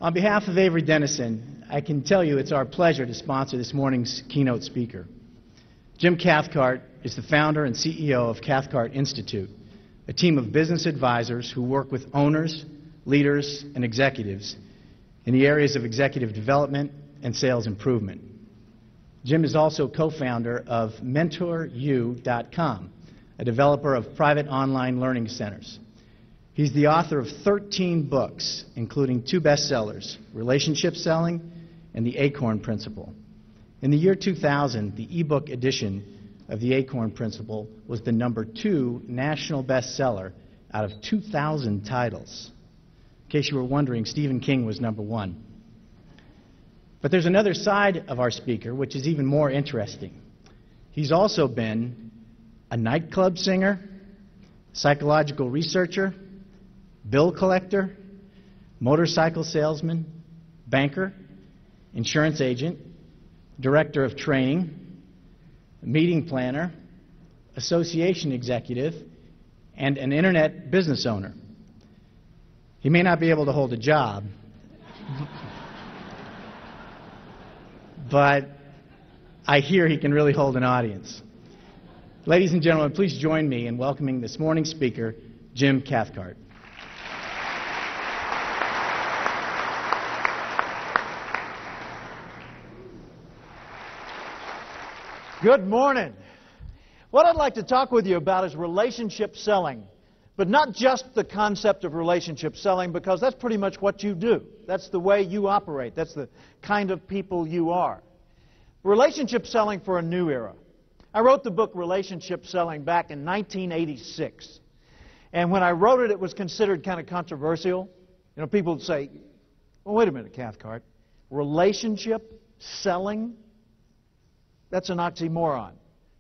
On behalf of Avery Dennison, I can tell you it's our pleasure to sponsor this morning's keynote speaker. Jim Cathcart is the founder and CEO of Cathcart Institute, a team of business advisors who work with owners, leaders, and executives in the areas of executive development and sales improvement. Jim is also co-founder of MentorU.com, a developer of private online learning centers. He's the author of 13 books, including 2 bestsellers, Relationship Selling and The Acorn Principle. In the year 2000, the ebook edition of The Acorn Principle was the #2 national bestseller out of 2,000 titles. In case you were wondering, Stephen King was #1. But there's another side of our speaker, which is even more interesting. He's also been a nightclub singer, psychological researcher, bill collector, motorcycle salesman, banker, insurance agent, director of training, meeting planner, association executive, and an internet business owner. He may not be able to hold a job, but I hear he can really hold an audience. Ladies and gentlemen, please join me in welcoming this morning's speaker, Jim Cathcart. Good morning. What I'd like to talk with you about is relationship selling, but not just the concept of relationship selling, because that's pretty much what you do. That's the way you operate. That's the kind of people you are. Relationship selling for a new era. I wrote the book Relationship Selling back in 1986. And when I wrote it, it was considered kind of controversial. You know, people would say, well, wait a minute, Cathcart. Relationship selling? That's an oxymoron.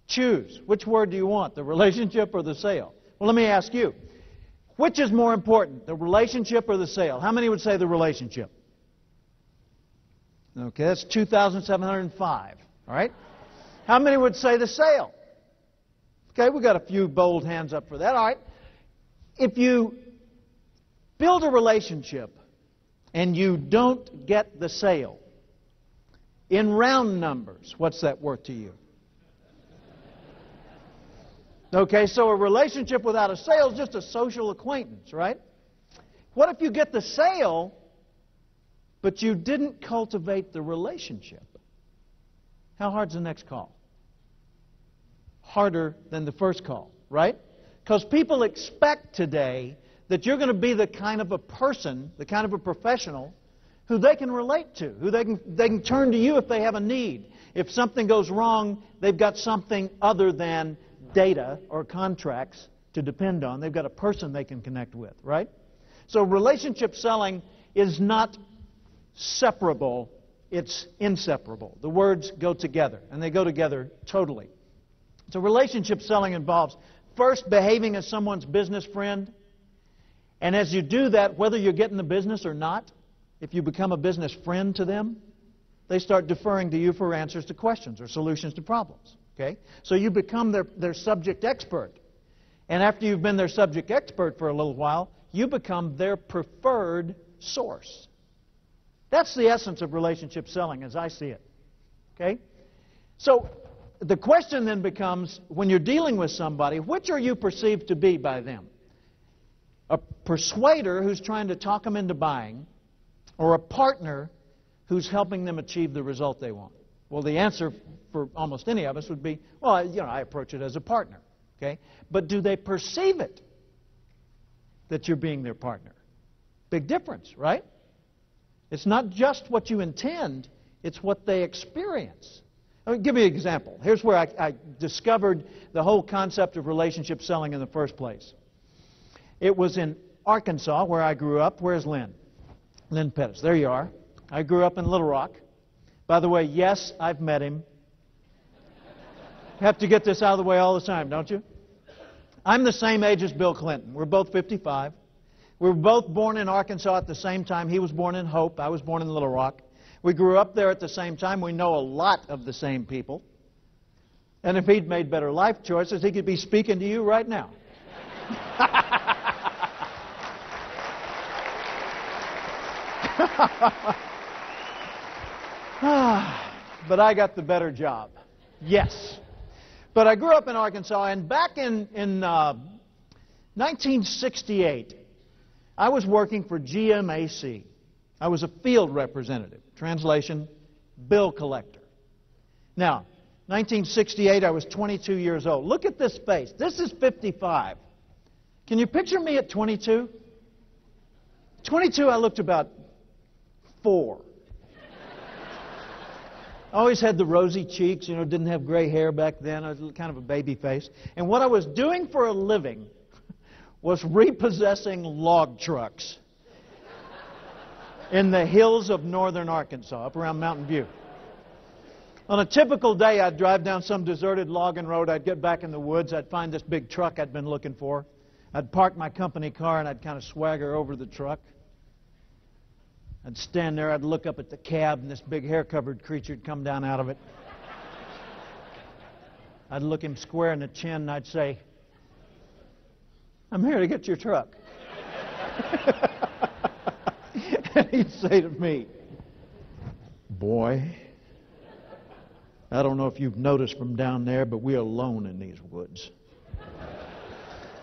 Choose. Which word do you want, the relationship or the sale? Well, let me ask you. Which is more important, the relationship or the sale? How many would say the relationship? Okay, that's 2,705. All right? How many would say the sale? Okay, we've got a few bold hands up for that. All right. If you build a relationship and you don't get the sale, in round numbers, what's that worth to you? Okay, so a relationship without a sale is just a social acquaintance, right? What if you get the sale, but you didn't cultivate the relationship? How hard's the next call? Harder than the first call, right? Because people expect today that you're going to be the kind of a person, the kind of a professional who they can relate to, who they can turn to you if they have a need. If something goes wrong, they've got something other than data or contracts to depend on. They've got a person they can connect with, right? So relationship selling is not separable, it's inseparable. The words go together, and they go together totally. So relationship selling involves first behaving as someone's business friend, and as you do that, whether you're getting the business or not, if you become a business friend to them, they start deferring to you for answers to questions or solutions to problems. Okay? So you become their subject expert. And after you've been their subject expert for a little while, you become their preferred source. That's the essence of relationship selling as I see it. Okay? So the question then becomes, when you're dealing with somebody, which are you perceived to be by them? A persuader who's trying to talk them into buying, or a partner who's helping them achieve the result they want? Well, the answer for almost any of us would be, well, you know, I approach it as a partner. Okay? But do they perceive it that you're being their partner? Big difference, right? It's not just what you intend, it's what they experience. Let me give you an example. Here's where I discovered the whole concept of relationship selling in the first place. It was in Arkansas, where I grew up. Where's Lynn? Lynn Pettis. There you are. I grew up in Little Rock. By the way, yes, I've met him. Have to get this out of the way all the time, don't you? I'm the same age as Bill Clinton. We're both 55. We were both born in Arkansas at the same time. He was born in Hope. I was born in Little Rock. We grew up there at the same time. We know a lot of the same people. And if he'd made better life choices, he could be speaking to you right now. But I got the better job. Yes. But I grew up in Arkansas, and back in 1968, I was working for GMAC. I was a field representative. Translation, bill collector. Now, 1968, I was 22 years old. Look at this face. This is 55. Can you picture me at 22? 22, I looked about 4. I always had the rosy cheeks, didn't have gray hair back then. I was kind of a baby face. And what I was doing for a living was repossessing log trucks in the hills of northern Arkansas, up around Mountain View. On a typical day, I'd drive down some deserted logging road. I'd get back in the woods. I'd find this big truck I'd been looking for. I'd park my company car, and I'd kind of swagger over the truck. I'd stand there, I'd look up at the cab, and this big hair-covered creature would come down out of it. I'd look him square in the chin, and I'd say, "I'm here to get your truck." And he'd say to me, "Boy, I don't know if you've noticed from down there, but we're alone in these woods."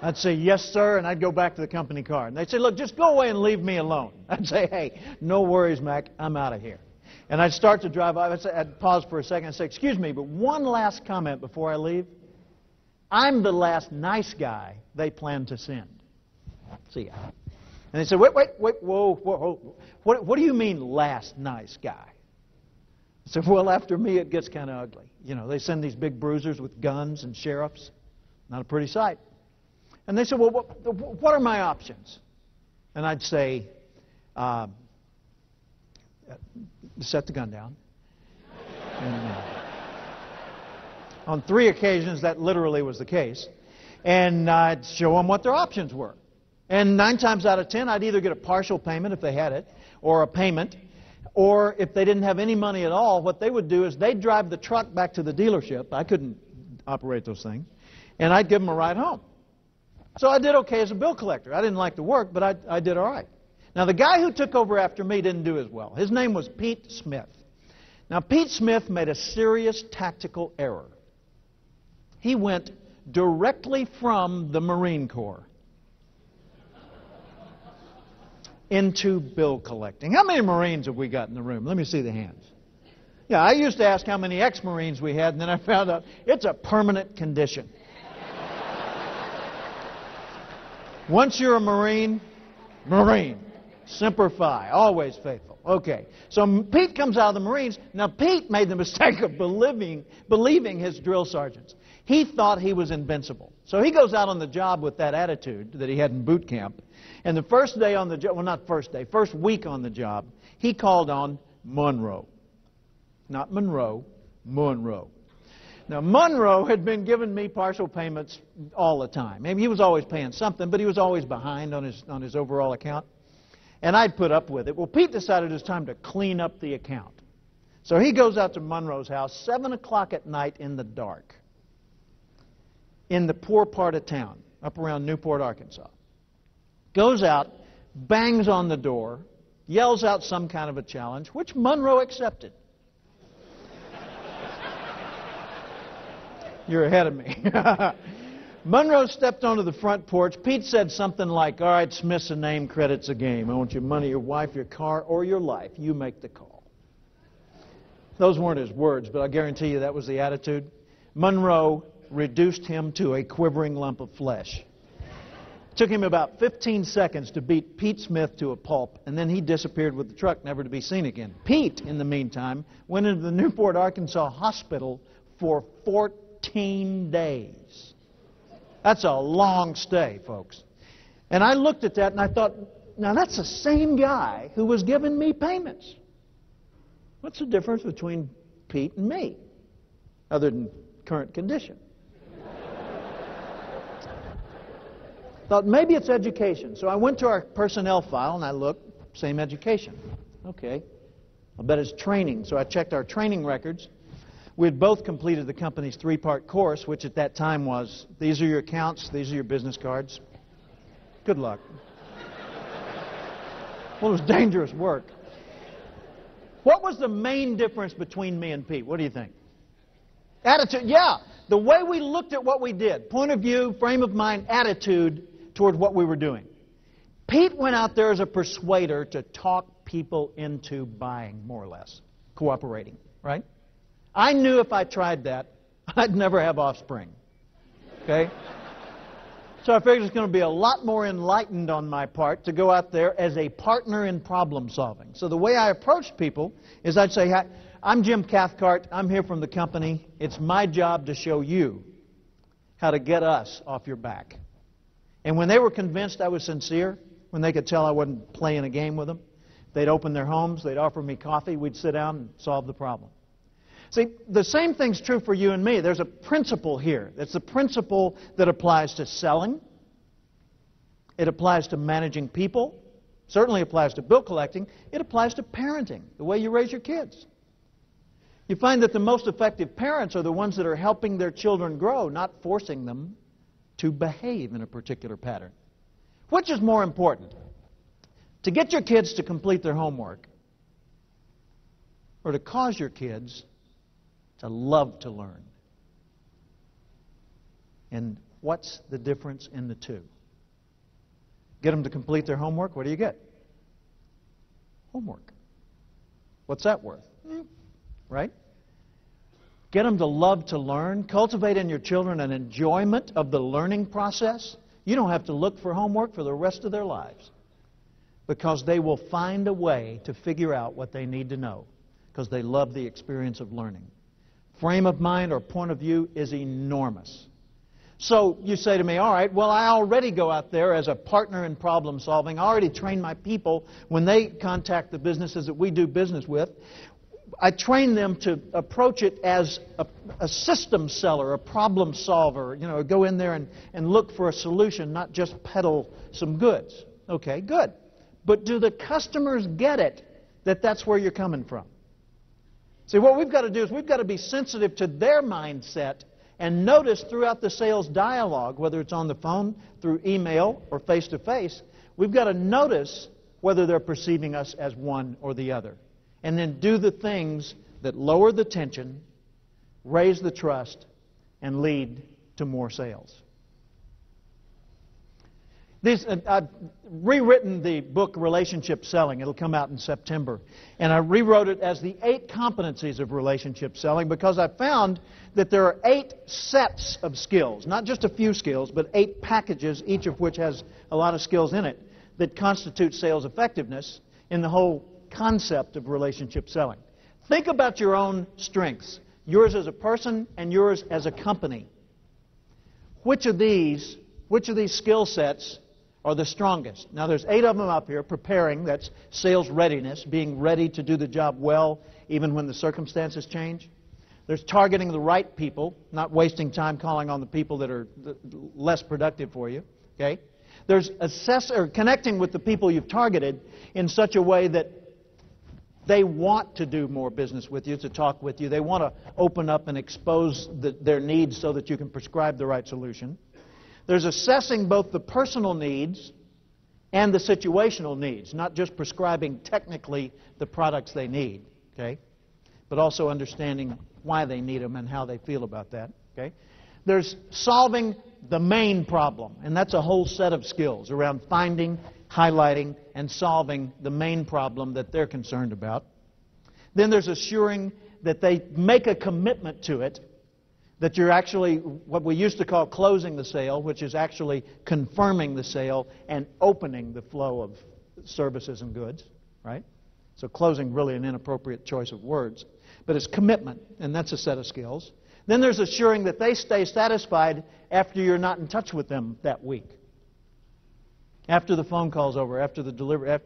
I'd say, "Yes, sir," and I'd go back to the company car. And they'd say, "Look, just go away and leave me alone." I'd say, "Hey, no worries, Mac, I'm out of here." And I'd start to drive off. I'd pause for a second and say, "Excuse me, but one last comment before I leave. I'm the last nice guy they plan to send. See ya." And they said, wait, whoa. What do you mean, last nice guy? I said, "Well, after me, it gets kind of ugly. They send these big bruisers with guns and sheriffs. Not a pretty sight." And they said, "Well, what are my options?" And I'd say, "Set the gun down." And, on 3 occasions, that literally was the case. And I'd show them what their options were. And 9 times out of 10, I'd either get a partial payment if they had it, or a payment. Or if they didn't have any money at all, what they would do is they'd drive the truck back to the dealership. I couldn't operate those things. And I'd give them a ride home. So I did okay as a bill collector. I didn't like the work, but I did all right. Now, the guy who took over after me didn't do as well. His name was Pete Smith. Now, Pete Smith made a serious tactical error. He went directly from the Marine Corps into bill collecting. How many Marines have we got in the room? Let me see the hands. Yeah, I used to ask how many ex-Marines we had, and then I found out it's a permanent condition. Once you're a Marine, Semper Fi, always faithful. Okay, so Pete comes out of the Marines. Now, Pete made the mistake of believing his drill sergeants. He thought he was invincible. So he goes out on the job with that attitude that he had in boot camp. And the first day on the job, well, not first day, first week on the job, he called on Monroe. Not Monroe, Monroe. Now, Monroe had been giving me partial payments all the time. Maybe he was always paying something, but he was always behind on his overall account. And I'd put up with it. Well, Pete decided it was time to clean up the account. So he goes out to Monroe's house, 7 o'clock at night in the dark, in the poor part of town, up around Newport, Arkansas. Goes out, bangs on the door, yells out some kind of a challenge, which Monroe accepted. You're ahead of me. Monroe stepped onto the front porch. Pete said something like, "All right, Smith's a name, credit's a game. I want your money, your wife, your car, or your life. You make the call." Those weren't his words, but I guarantee you that was the attitude. Monroe reduced him to a quivering lump of flesh. It took him about 15 seconds to beat Pete Smith to a pulp, and then he disappeared with the truck, never to be seen again. Pete, in the meantime, went into the Newport, Arkansas hospital for 14 days. That's a long stay, folks. And I looked at that and I thought, now that's the same guy who was giving me payments. What's the difference between Pete and me, other than current condition? Thought maybe it's education. So I went to our personnel file and I looked, same education. Okay, I'll bet it's training. So I checked our training records. We had both completed the company's 3-part course, which at that time was, these are your accounts, these are your business cards. Good luck. Well, it was dangerous work. What was the main difference between me and Pete? What do you think? Attitude, yeah. The way we looked at what we did. Point of view, frame of mind, attitude toward what we were doing. Pete went out there as a persuader to talk people into buying, more or less, cooperating, right? I knew if I tried that, I'd never have offspring. Okay? So I figured it's going to be a lot more enlightened on my part to go out there as a partner in problem solving. So the way I approached people is I'd say, "Hi, I'm Jim Cathcart. I'm here from the company. It's my job to show you how to get us off your back." And when they were convinced I was sincere, when they could tell I wasn't playing a game with them, they'd open their homes, they'd offer me coffee, we'd sit down and solve the problem. See, the same thing's true for you and me. There's a principle here. It's the principle that applies to selling. It applies to managing people. Certainly applies to bill collecting. It applies to parenting, the way you raise your kids. You find that the most effective parents are the ones that are helping their children grow, not forcing them to behave in a particular pattern. Which is more important? To get your kids to complete their homework, or to cause your kids to love to learn? And what's the difference in the two? Get them to complete their homework, what do you get? Homework. What's that worth? Right? Get them to love to learn. Cultivate in your children an enjoyment of the learning process. You don't have to look for homework for the rest of their lives, because they will find a way to figure out what they need to know, because they love the experience of learning. Frame of mind or point of view is enormous. So you say to me, all right, well, I already go out there as a partner in problem solving. I already train my people when they contact the businesses that we do business with. I train them to approach it as a system seller, a problem solver. You know, go in there and look for a solution, not just peddle some goods. Okay, good. But do the customers get it that that's where you're coming from? See, what we've got to do is we've got to be sensitive to their mindset and notice throughout the sales dialogue, whether it's on the phone, through email, or face-to-face, we've got to notice whether they're perceiving us as one or the other. And then do the things that lower the tension, raise the trust, and lead to more sales. I've rewritten the book Relationship Selling. It'll come out in September. And I rewrote it as the 8 competencies of relationship selling, because I found that there are 8 sets of skills, not just a few skills, but 8 packages, each of which has a lot of skills in it, that constitute sales effectiveness in the whole concept of relationship selling. Think about your own strengths, yours as a person and yours as a company. Which of these skill sets are the strongest? Now, there's 8 of them up here. Preparing, that's sales readiness, being ready to do the job well even when the circumstances change. There's targeting the right people, not wasting time calling on the people that are less productive for you. Okay? There's connecting with the people you've targeted in such a way that they want to do more business with you, to talk with you. They want to open up and expose their needs so that you can prescribe the right solution. There's assessing both the personal needs and the situational needs, not just prescribing technically the products they need, okay, but also understanding why they need them and how they feel about that. Okay? There's solving the main problem, and that's a whole set of skills around finding, highlighting, and solving the main problem that they're concerned about. Then there's assuring that they make a commitment to it, that you're actually what we used to call closing the sale, which is actually confirming the sale and opening the flow of services and goods, right? So closing, really an inappropriate choice of words, but it's commitment, and that's a set of skills. Then there's assuring that they stay satisfied after you're not in touch with them that week. After the phone call's over, after the delivery,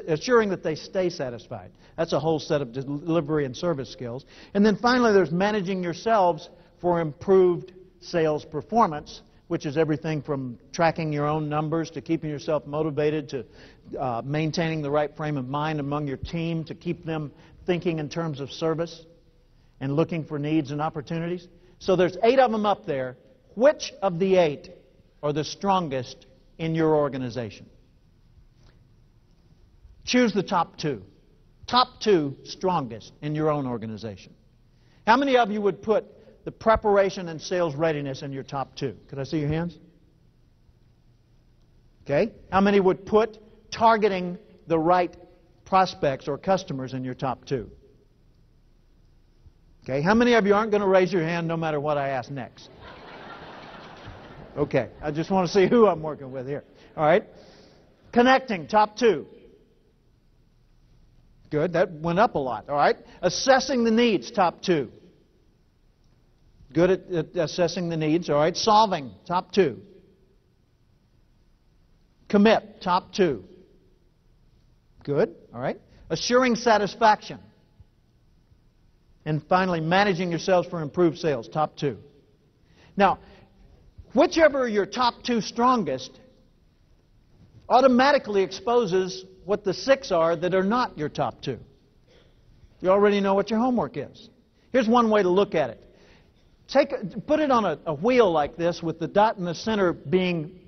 assuring that they stay satisfied. That's a whole set of delivery and service skills. And then finally, there's managing yourselves for improved sales performance, which is everything from tracking your own numbers to keeping yourself motivated to maintaining the right frame of mind among your team to keep them thinking in terms of service and looking for needs and opportunities. So there's 8 of them up there. Which of the 8 are the strongest in your organization? Choose the top 2. top 2 strongest in your own organization? How many of you would put the preparation and sales readiness in your top 2? Could I see your hands? Okay. How many would put targeting the right prospects or customers in your top 2? Okay. How many of you aren't going to raise your hand no matter what I ask next? Okay. I just want to see who I'm working with here. All right. Connecting, top 2. Good. That went up a lot. All right. Assessing the needs, top 2. Good at assessing the needs. All right. Solving, top 2. Commit, top 2. Good. All right. Assuring satisfaction. And finally, managing yourselves for improved sales, top 2. Now, whichever your top 2 strongest automatically exposes what the 6 are that are not your top 2. You already know what your homework is. Here's one way to look at it. Put it on a wheel like this with the dot in the center being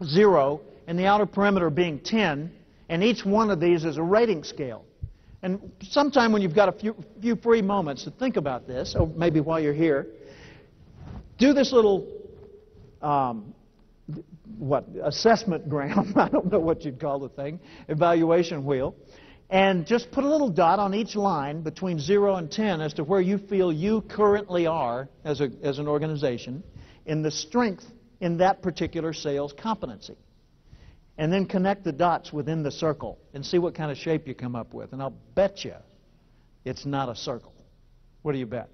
0 and the outer perimeter being 10, and each one of these is a rating scale. And sometime when you've got a few free moments to think about this, or maybe while you're here, do this little assessment gram, I don't know what you'd call the thing, evaluation wheel, and just put a little dot on each line between 0 and 10 as to where you feel you currently are as an organization in the strength in that particular sales competency. And then connect the dots within the circle and see what kind of shape you come up with. And I'll bet you it's not a circle. What do you bet?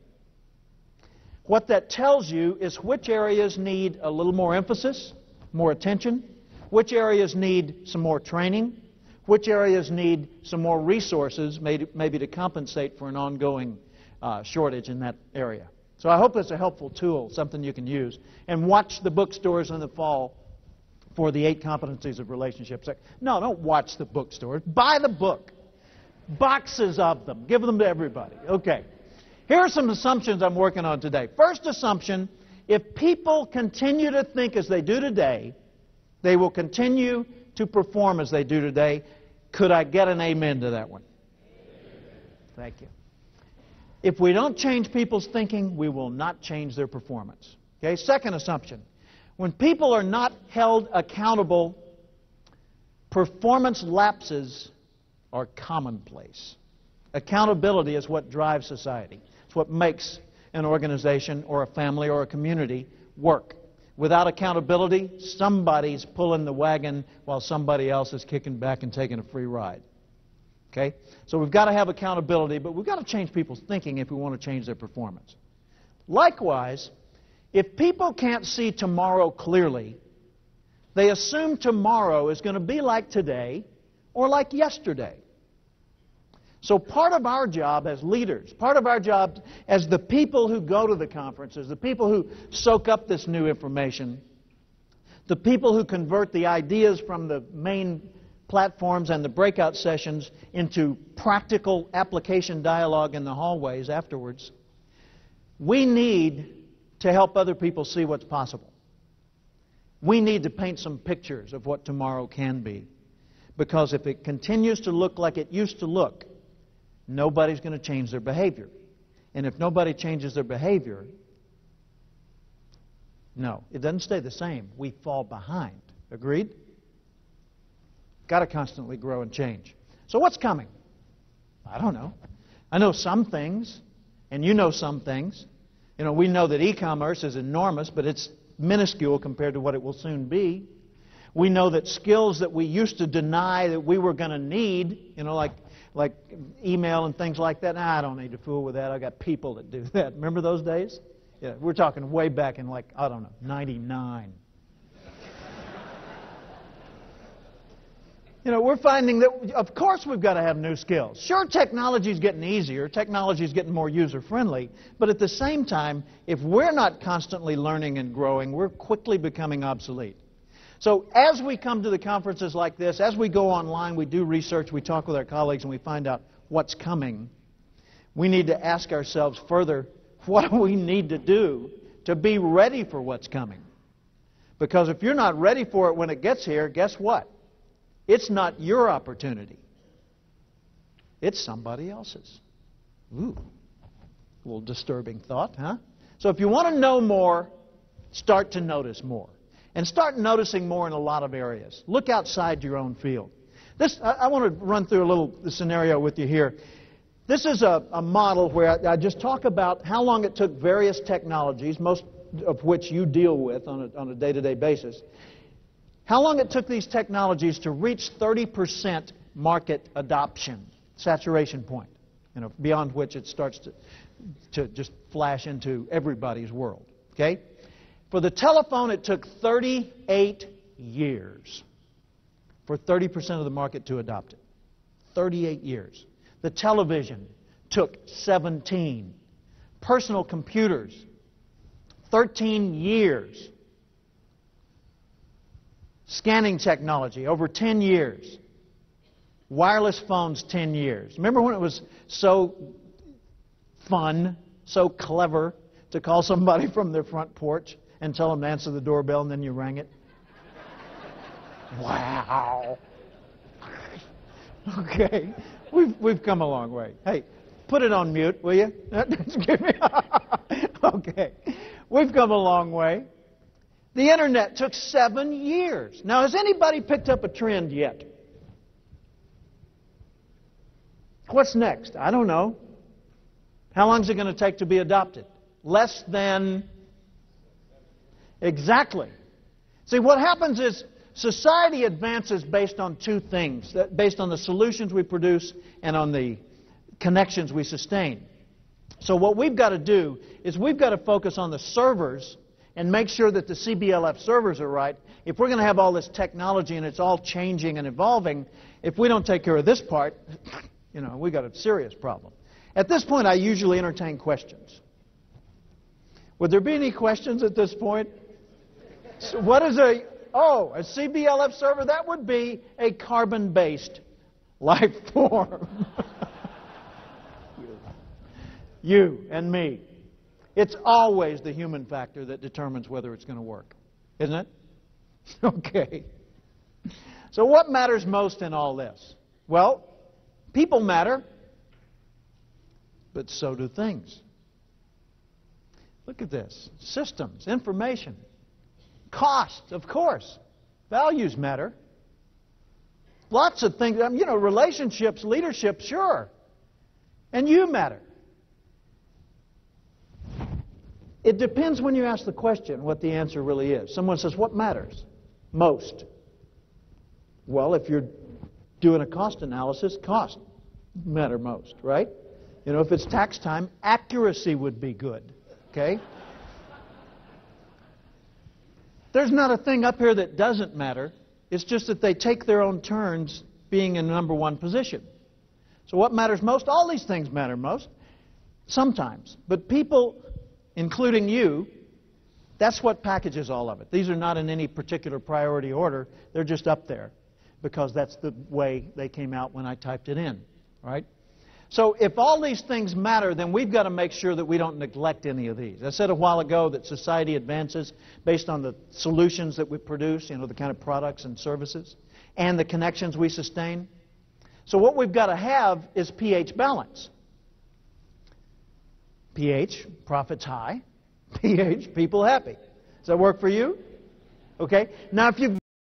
What that tells you is which areas need a little more emphasis, more attention, which areas need some more training, which areas need some more resources maybe to compensate for an ongoing shortage in that area. So I hope that's a helpful tool, something you can use. And watch the bookstores in the fall for the 8 competencies of relationships. No, don't watch the bookstores. Buy the book. Boxes of them. Give them to everybody. Okay. Here are some assumptions I'm working on today. First assumption, if people continue to think as they do today, they will continue to perform as they do today. Could I get an amen to that one? Thank you. If we don't change people's thinking, we will not change their performance. Okay. Second assumption. When people are not held accountable, performance lapses are commonplace. Accountability is what drives society. It's what makes an organization or a family or a community work. Without accountability, somebody's pulling the wagon while somebody else is kicking back and taking a free ride. Okay? So we've got to have accountability, but we've got to change people's thinking if we want to change their performance. Likewise, if people can't see tomorrow clearly, they assume tomorrow is going to be like today or like yesterday. So part of our job as leaders, part of our job as the people who go to the conferences, the people who soak up this new information, the people who convert the ideas from the main platforms and the breakout sessions into practical application dialogue in the hallways afterwards, we need to help other people see what's possible. We need to paint some pictures of what tomorrow can be. Because if it continues to look like it used to look, nobody's going to change their behavior. And if nobody changes their behavior, no, it doesn't stay the same. We fall behind. Agreed? Got to constantly grow and change. So what's coming? I don't know. I know some things, and you know some things. You know, we know that e-commerce is enormous, but it's minuscule compared to what it will soon be. We know that skills that we used to deny that we were going to need, you know, like email and things like that. I don't need to fool with that. I got people that do that. Remember those days? Yeah, we're talking way back in like, I don't know, 99. You know, we're finding that, of course, we've got to have new skills. Sure, technology's getting easier. Technology's getting more user-friendly. But at the same time, if we're not constantly learning and growing, we're quickly becoming obsolete. So as we come to the conferences like this, as we go online, we do research, we talk with our colleagues, and we find out what's coming, we need to ask ourselves further, what do we need to do to be ready for what's coming? Because if you're not ready for it when it gets here, guess what? It's not your opportunity. It's somebody else's. Ooh, a little disturbing thought, huh? So if you want to know more, start to notice more. And start noticing more in a lot of areas. Look outside your own field. I want to run through a little scenario with you here. This is a model where I just talk about how long it took various technologies, most of which you deal with on a day-to-day basis, how long it took these technologies to reach 30% market adoption, saturation point, beyond which it starts to just flash into everybody's world. Okay? For the telephone, it took 38 years for 30% of the market to adopt it. 38 years. The television took 17. Personal computers, 13 years. Scanning technology, over 10 years. Wireless phones, 10 years. Remember when it was so fun, so clever to call somebody from their front porch and tell them to answer the doorbell and then you rang it? Wow. Okay. We've come a long way. Hey, put it on mute, will you? Okay. We've come a long way. The Internet took 7 years. Now, has anybody picked up a trend yet? What's next? I don't know. How long is it going to take to be adopted? Less than... Exactly. See, what happens is society advances based on two things, based on the solutions we produce and on the connections we sustain. So what we've got to do is we've got to focus on the servers and make sure that the CBLF servers are right. If we're going to have all this technology and it's all changing and evolving, if we don't take care of this part, we've got a serious problem. At this point, I usually entertain questions. Would there be any questions at this point? So what is a CBLF server? That would be a carbon-based life form. You and me. It's always the human factor that determines whether it's going to work, isn't it? Okay. So what matters most in all this? Well, people matter, but so do things. Look at this. Systems, information, cost, of course. Values matter. Lots of things. Relationships, leadership, sure. And you matter. It depends when you ask the question what the answer really is. Someone says, what matters most? Well, if you're doing a cost analysis, cost matter most, right? If it's tax time, accuracy would be good, okay? There's not a thing up here that doesn't matter. It's just that they take their own turns being in number one position. So what matters most? All these things matter most. Sometimes. But people, including you, that's what packages all of it. These are not in any particular priority order. They're just up there because that's the way they came out when I typed it in, right? So if all these things matter, then we've got to make sure that we don't neglect any of these. I said a while ago that society advances based on the solutions that we produce, the kind of products and services, and the connections we sustain. So what we've got to have is pH balance. pH, profits high. pH, people happy. Does that work for you? Okay. Now, if you